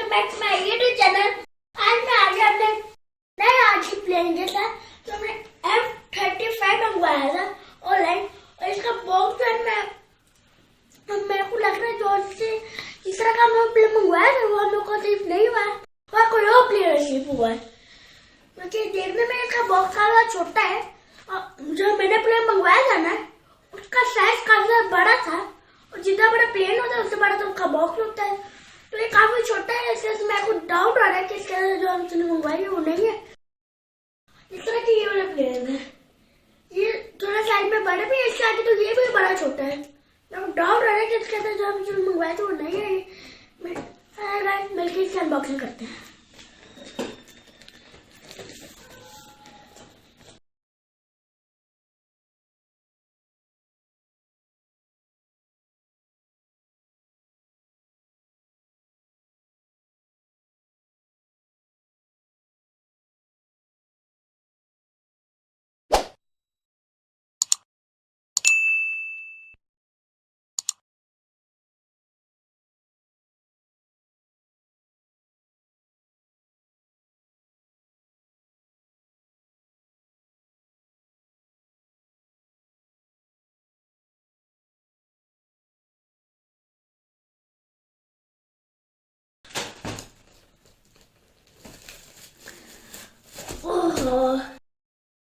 Welcome back to my YouTube channel. आज मैं आ गया अपने नए आज की प्लेन के साथ। तो हमने F35 मंगवाया था ऑनलाइन और इसका बॉक्स मेरे को लग रहा है जो से इस तरह का हम प्लेन मंगवाया था वो हम लोग को रिसीव नहीं हुआ है और कोई और प्लेन रिसीव हुआ है, क्योंकि देखने में इसका बॉक्स काफी छोटा है और जो मैंने प्लेन मंगवाया था ना उसका साइज काफी बड़ा था और जितना बड़ा प्लेन होता है उससे बड़ा तो उसका बॉक्स होता है। तो ये काफी छोटा है, इसलिए मेरे को डाउट आ रहा है कि इसके अंदर जो हमने मंगवाई है वो नहीं है। इस तरह की ये वाला प्लेन है, ये थोड़ा साइज में बड़ा भी है, इसके आगे तो ये भी बड़ा छोटा है। मेरे को डाउट आ रहा है कि इसके अंदर जो हमने मंगवाए थे वो नहीं है। मिलकर इसकी अनबॉक्सिंग करते हैं।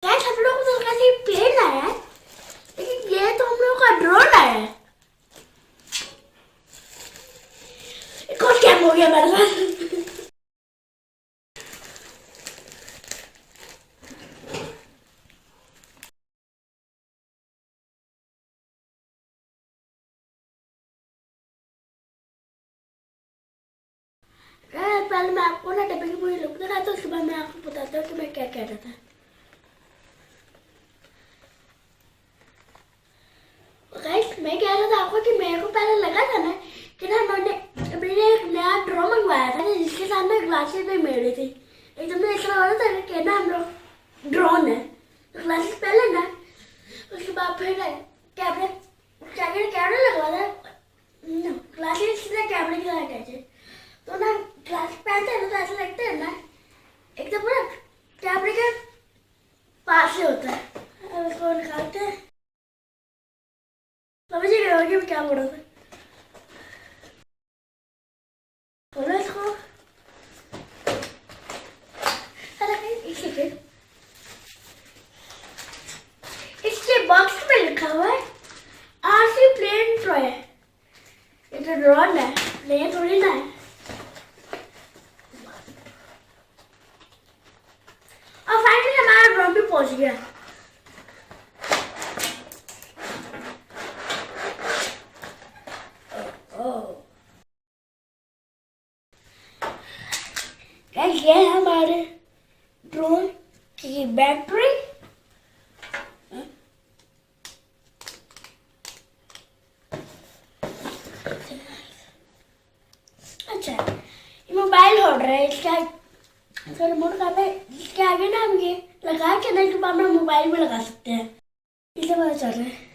गाइस हम लोग को तो प्लेन आया है, लेकिन ये तो हम लोग का ड्रोन आया है। एक और स्कैम हो गया मेरे साथ। पहले मैं आपको ना डब्बे की पूरी लुक दिखाता हूँ, उसके बाद मैं आपको बताता हूँ कि मैं क्या कह रहा था। गाइस मैं कह रहा था आपको कि मेरे को पहले लगा था ना कि ना मैंने एक नया ड्रो मंगवाया था जिसके साथ में ग्लासेस भी मिल थी। एकदम से ऐसा हो रहा था कि ना हम लोग ड्रोन है, तो ग्लासेस पहले ना उसके बाद फिर कैमरे कैमरे लगवा था, ग्लासेस सीधे कैमरे के साथ अटैच है। तो ना ग्लास पहनते हैं ना तो ऐसा लगता है ना एकदम ना कैमरे के पास से होता है। अब उसको निकालते हैं, समझ ही रहे होगे क्या बोल रहा था। बोलो इसको, एक सेकेंड। इसके बॉक्स में लिखा हुआ है RC प्लेन ड्रो है। ये तो ड्रोन है, प्लेन थोड़ी ना है। और फाइनली हमारा ड्रोन भी पहुंच गया। ये है हमारे ड्रोन की बैटरी। अच्छा ये मोबाइल होल्डर है, इसका रिमोट का पे इसके आगे ना हम ये लगा के ना इसके बाद हम मोबाइल में लगा सकते हैं, इसे पता चल रहा है।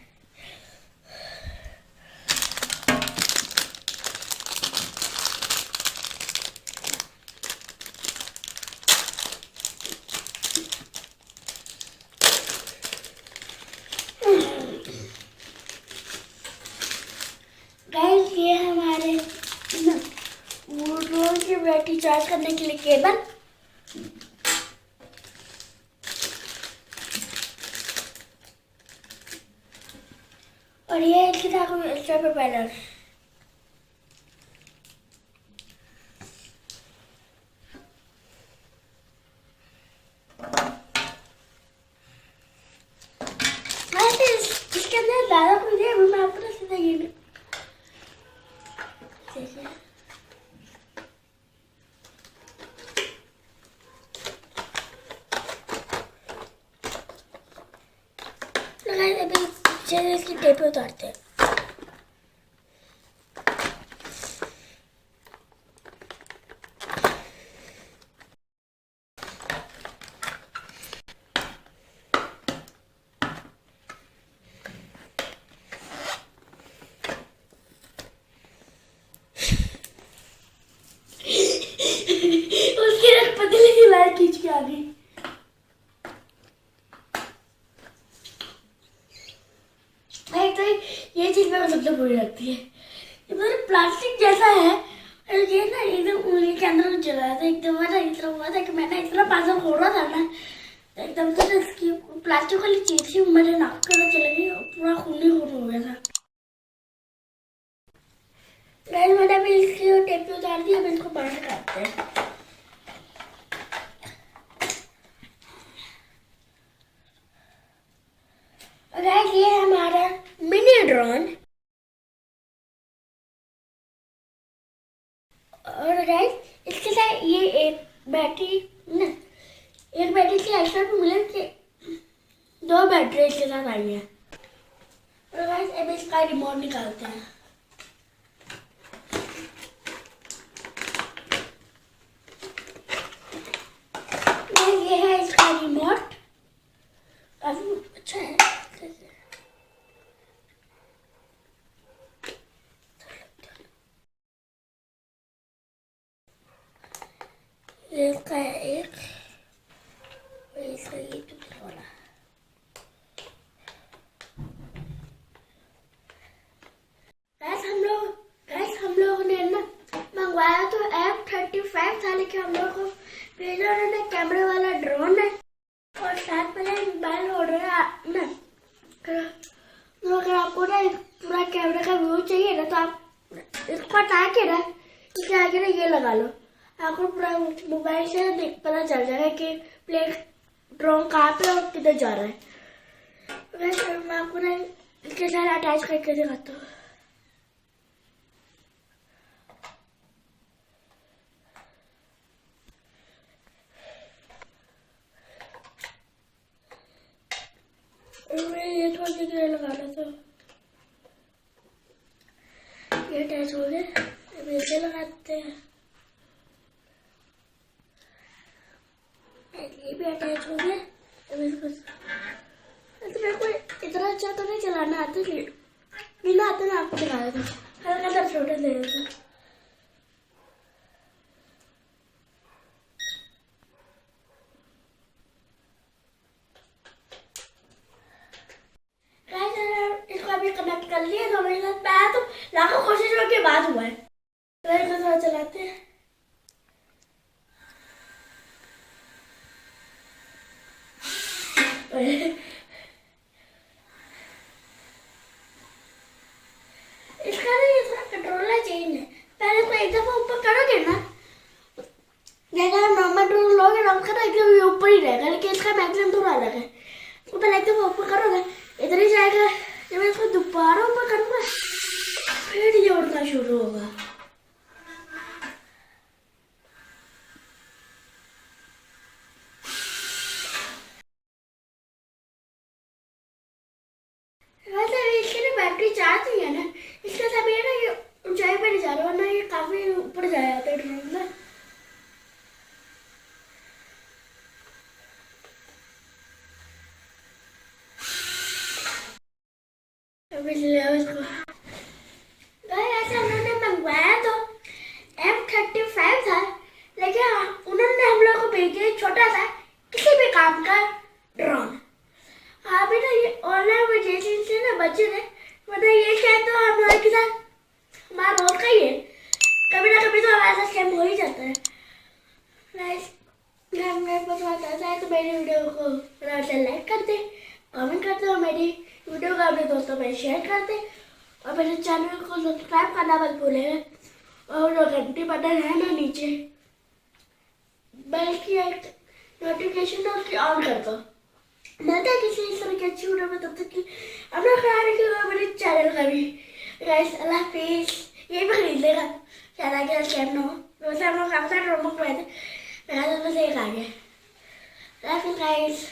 गाइस ये हमारे ड्रोन की बैटरी चार्ज करने के लिए केबल। और ये इसके साथ एक्स्ट्रा प्रोपेलर। इसके अंदर ज्यादा कुछ नहीं है, मैं आपको सीधा ये इसकी टेप उतारते हैं। ये चीज़ मेरे को सबसे बुरी लगती है। ये मतलब प्लास्टिक जैसा है और ये ना एकदम उंगली के अंदर जला था, एकदम इतना हुआ था कि मैंने इतना पासा फोड़ा था ना, एकदम से इसकी प्लास्टिक वाली चीज थी मेरे नाक के अंदर चली गई और पूरा खून ही खून हो गया था। गाइस मैंने अभी इसकी टेप उतार दी, अब इसको बंद करते हैं। गाइस ये है हमारा मिनी ड्रोन। और गाइस इसके साथ ये एक बैटरी ना, एक बैटरी से एक्स्ट्रा भी मिले कि 2 बैटरी इसके साथ आई है। और गाइस अब इसका रिमोट निकालते हैं। ये है इसका रिमोट, काफी अच्छा है। इसका एक इसका ये टूटा वाला। हम लोग ने ना मंगवाया तो F-35 था, लेकिन हम लोग को भेजा उन्होंने कैमरे वाला ड्रोन है और साथ में मोबाइल ऑर्डर है ना। तो अगर आपको ना पूरा कैमरे का व्यू चाहिए ना तो आप इसको हटा के ना इसके आगे ना ये लगा लो, आपको पूरा मोबाइल से पता चल जाएगा कि प्लेन ड्रोन कहाँ पे और किधर जा रहा है। वैसे मैं आपको ना इसके साथ अटैच करके दिखाता हूँ। ये थोड़ी सी ग्रे लगाना था, ये अटैच हो गया। अब इसे लगाते हैं, ये भी अटैच हो गया। अब इसको मेरे को इतना अच्छा तो नहीं चलाना आता, बिना आते ना आपको दिखाया था, हल्का सा छोटा दे देता। इसको अभी कनेक्ट कर लिया तो मेरे साथ मैं तो लाखों कोशिशों के बाद हुआ है। तो इसको थोड़ा चलाते हैं। इसका ना ये थोड़ा कंट्रोलर चेंज है। पहले तो एक दफा ऊपर करोगे ना, जैसे हम नॉर्मल ड्रोन लोगे ना उसका ना एकदम ऊपर ही रहेगा, लेकिन इसका मैक्सिमम थोड़ा अलग है। तो पहले एकदम ऊपर करोगे इधर ही जाएगा, जब इसको दोबारा ऊपर करूंगा फिर ये उड़ना शुरू होगा। वैसे इसकी ना बैटरी चार्ज नहीं है ना, इसके साथ ये ना ये ऊंचाई पर नहीं जा रहा, वरना ये काफी ऊपर जाया जाता है ड्रोन ना। इसको ऐसे उन्होंने मंगवाया तो F-35 था, लेकिन उन्होंने हम लोग को भेजा छोटा सा किसी भी काम का ड्रोन। अभी ना ये ऑनलाइन वजह से ना बचे थे, वरना ये शायद तो हम लोग के साथ हमारा रोज का ही है, कभी ना कभी तो हमारे साथ स्कैम हो ही जाता है। मेरे को थोड़ा आता है तो मेरी वीडियो को लाइक कर दे, कमेंट करते हो, मेरी वीडियो को अपने दोस्तों में शेयर कर दे और मेरे चैनल को सब्सक्राइब करना मत भूलेगा। और जो घंटी बटन है ना नीचे बल्कि एक नोटिफिकेशन है उसकी ऑन कर दो। मिलता है किसी इस तरह की अच्छी वीडियो में, तब तक की अपना ख्याल रखिएगा, मेरे चैनल का भी। गाइस अल्लाह हाफिज़। ये भी खरीद लेगा शायद आगे स्कैम ना हो। वैसे हम लोग काफ़ी सारे ड्रोन मंगवाए थे, मेरा तो बस एक आ गया। अल्लाह हाफिज़ गाइस।